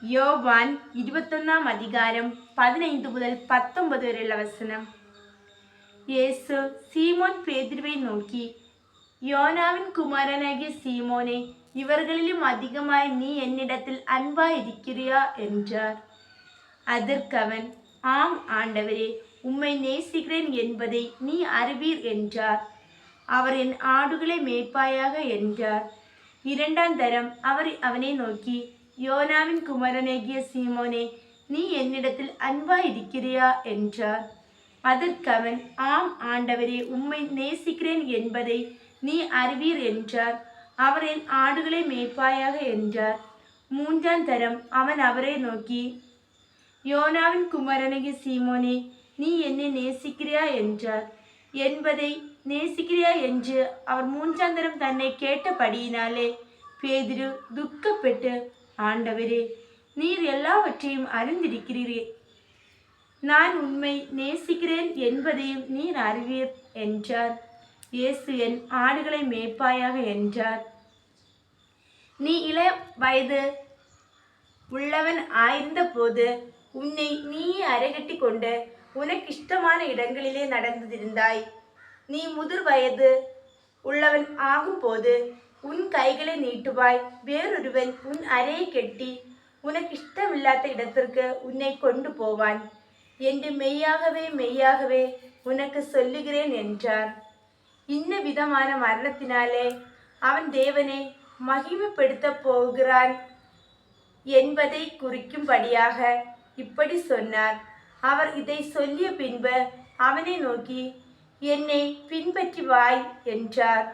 யோவான் 21 முதல் 19 வரையுள்ள வசனம். இயேசு சீமோன் பேதுருவை நோக்கி, யோனாவின் குமாரனாகிய சீமோனே, இவர்களிலும் அதிகமாய் நீ என்னிடத்தில் அன்பாயிருக்கிறியா என்றார். அதற்கவன், ஆம் ஆண்டவரே, உம்மை நேசிக்கிறேன் என்பதை நீ அறிவீர் என்றார். அவர் என் ஆடுகளை மேய்ப்பாயாக என்றார். இரண்டாம் தரம் அவர் அவனை நோக்கி, யோனாவின் குமாரனாகிய சீமோனே, நீ என்னிடத்தில் அன்பாயிருக்கிறியா என்றார். அதற்கவன், ஆம் ஆண்டவரே, உம்மை நேசிக்கிறேன் என்பதை நீ அறிவீர் என்றார். அவர் என் ஆடுகளை மேய்ப்பாயாக என்றார். மூன்றாம் தரம் அவன் அவரை நோக்கி, யோனாவின் குமாரனாகிய சீமோனே, நீ என்னை நேசிக்கிறியா என்றார். என்பதை நேசிக்கிறியா என்று அவர் மூன்றாம் தரம் தன்னை கேட்டபடியினாலே பேதுரு துக்கப்பட்டு, ஆண்டவரே, நீர் எல்லாவற்றையும் அறிந்திருக்கிறீரே, நான் உம்மை நேசிக்கிறேன் என்பதையும் நீர் அறிவீர் என்றார். இயேசு என் ஆடுகளை மேய்ப்பாயாக என்றார். நீ இள வயது உள்ளவன் ஆயிருந்த போது உன்னை நீயே அரைகட்டி கொண்டு உனக்கு இஷ்டமான இடங்களிலே நடந்திருந்தாய். நீ முதிர் வயது உள்ளவன் ஆகும்போது உன் கைகளை நீட்டுவாய், வேறொருவன் உன் அறையை கெட்டி உனக்கு இஷ்டமில்லாத இடத்திற்கு உன்னை கொண்டு போவான் என்று மெய்யாகவே மெய்யாகவே உனக்கு சொல்லுகிறேன் என்றார். இன்ன விதமான மரணத்தினாலே அவன் தேவனை மகிமைப்படுத்த போகிறான் என்பதை குறிக்கும்படியாக இப்படி சொன்னார். அவர் இதை சொல்லிய பின்பு அவனை நோக்கி, என்னை பின்பற்றி வாய் என்றார்.